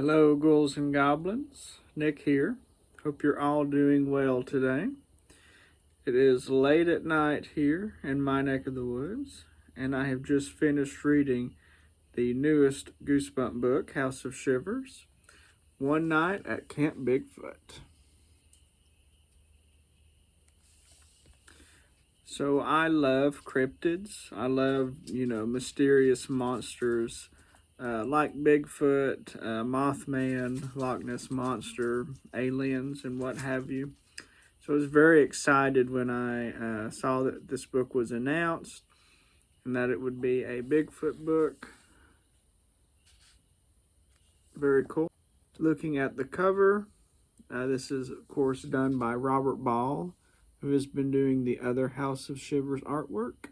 Hello, ghouls and goblins. Nick here. Hope you're all doing well today. It is late at night here in my neck of the woods, and I have just finished reading the newest Goosebump book, House of Shivers, One Night at Camp Bigfoot. So I love cryptids. I love, mysterious monsters like Bigfoot, Mothman, Loch Ness Monster, aliens, and what have you. So I was very excited when I saw that this book was announced and that it would be a Bigfoot book. Very cool. Looking at the cover, this is, of course, done by Robert Ball, who has been doing the other House of Shivers artwork.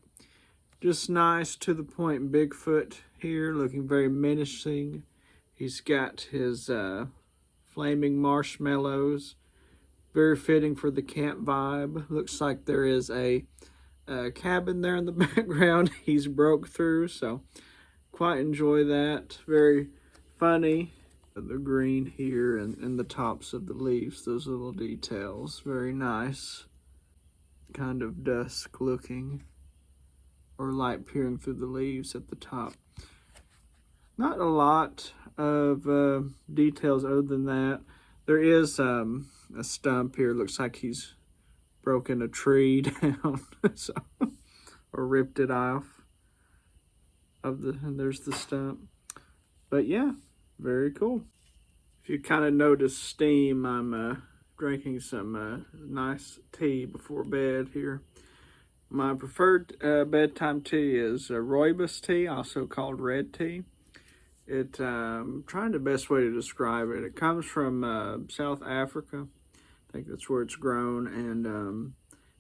Just nice, to the point Bigfoot here, looking very menacing. He's got his flaming marshmallows, very fitting for the camp vibe. Looks like there is a cabin there in the background he's broke through, so quite enjoy that. Very funny. The green here and the tops of the leaves, those little details, very nice. Kind of dusk looking, or light peering through the leaves at the top. Not a lot of details other than that. There is a stump here. Looks like he's broken a tree down, so, or ripped it off. And there's the stump. But yeah, very cool. If you kind of notice steam, I'm drinking some nice tea before bed here. My preferred bedtime tea is rooibos tea, also called red tea. I'm trying the best way to describe it. It comes from South Africa. I think that's where it's grown, and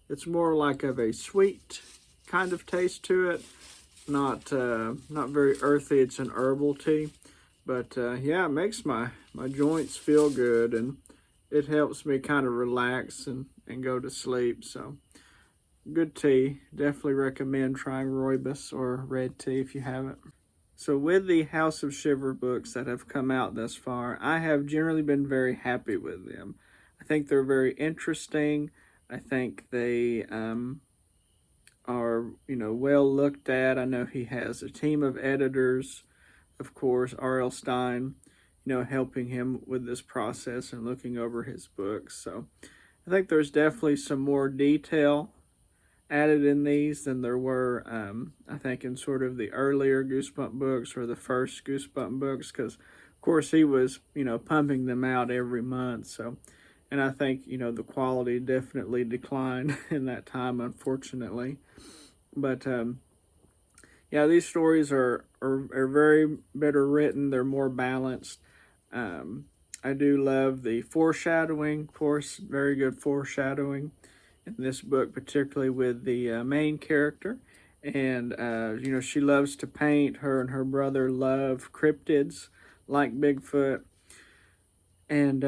it's more like of a sweet kind of taste to it. Not very earthy. It's an herbal tea, but yeah, it makes my joints feel good, and it helps me kind of relax and go to sleep. So good tea. Definitely recommend trying rooibos or red tea if you haven't. So with the House of Shiver books that have come out thus far, I have generally been very happy with them. I think they're very interesting. I think they are, well looked at. I know he has a team of editors, of course, R.L. Stine, helping him with this process and looking over his books. So I think there's definitely some more detail added in these than there were, I think, in sort of the earlier Goosebump books or the first Goosebump books, because, of course, he was, pumping them out every month. So, and I think, the quality definitely declined in that time, unfortunately. But, yeah, these stories are very better written. They're more balanced. I do love the foreshadowing, of course, very good foreshadowing in this book, particularly with the main character. And, she loves to paint. Her and her brother love cryptids like Bigfoot. And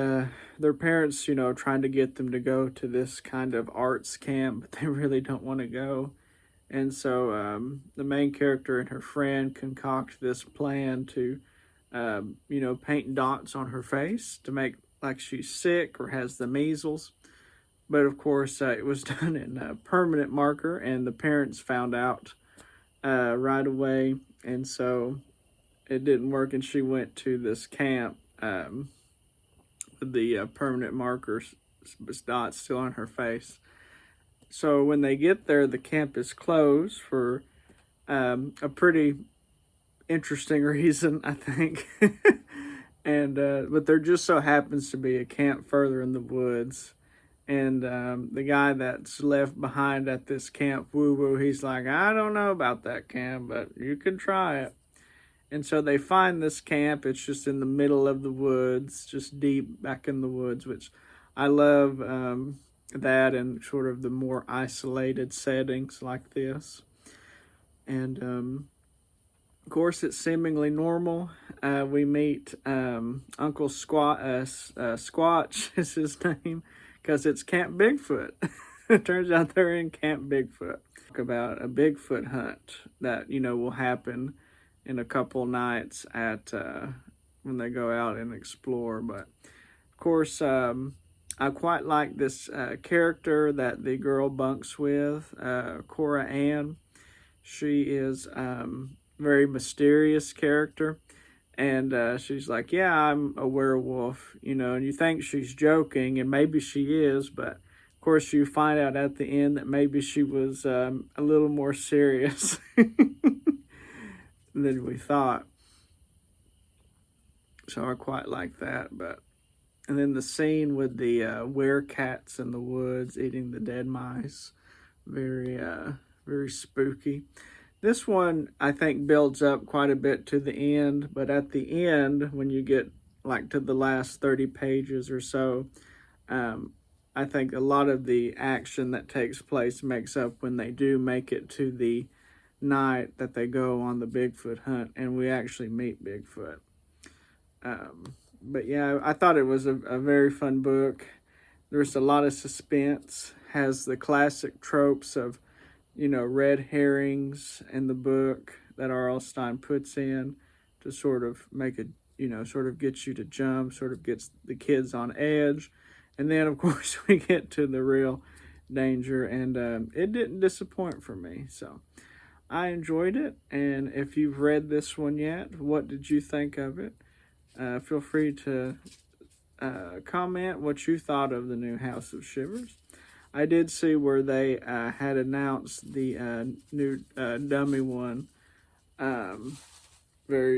their parents, trying to get them to go to this kind of arts camp, but they really don't want to go. And so the main character and her friend concoct this plan to, paint dots on her face to make like she's sick or has the measles. But of course, it was done in a permanent marker, and the parents found out right away. And so it didn't work, and she went to this camp with the permanent markers, dots still on her face. So when they get there, the camp is closed for a pretty interesting reason, I think. And but there just so happens to be a camp further in the woods. And the guy that's left behind at this camp, woo-woo, he's like, I don't know about that camp, but you can try it. And so they find this camp. It's just in the middle of the woods, just deep back in the woods, which I love that and sort of the more isolated settings like this. And, of course, it's seemingly normal. We meet Uncle Squatch is his name, because it's Camp Bigfoot. It turns out they're in Camp Bigfoot. Talk about a Bigfoot hunt that, will happen in a couple nights at when they go out and explore. But of course, I quite like this character that the girl bunks with, Cora Ann. She is very mysterious character. And she's like, yeah, I'm a werewolf, and you think she's joking, and maybe she is, but of course you find out at the end that maybe she was a little more serious than we thought. So I quite like that. And then the scene with the werecats in the woods eating the dead mice, very, very spooky. This one, I think, builds up quite a bit to the end, but at the end, when you get like to the last 30 pages or so, I think a lot of the action that takes place makes up when they do make it to the night that they go on the Bigfoot hunt, and we actually meet Bigfoot. But yeah, I thought it was a very fun book. There's a lot of suspense, has the classic tropes of red herrings in the book that R.L. Stine puts in to sort of make it, sort of gets you to jump, sort of gets the kids on edge. And then, of course, we get to the real danger, and it didn't disappoint for me. So I enjoyed it. And if you've read this one yet, what did you think of it? Feel free to comment what you thought of the new House of Shivers. I did see where they had announced the new dummy one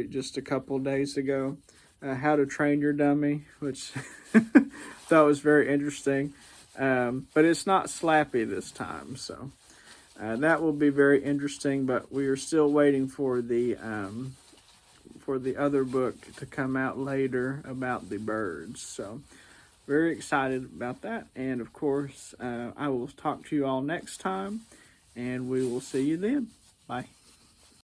just a couple days ago. How to Train Your Dummy, which thought was very interesting. But it's not slappy this time, so that will be very interesting. But we are still waiting for the other book to come out later about the birds. So very excited about that. And of course, I will talk to you all next time, and we will see you then. Bye.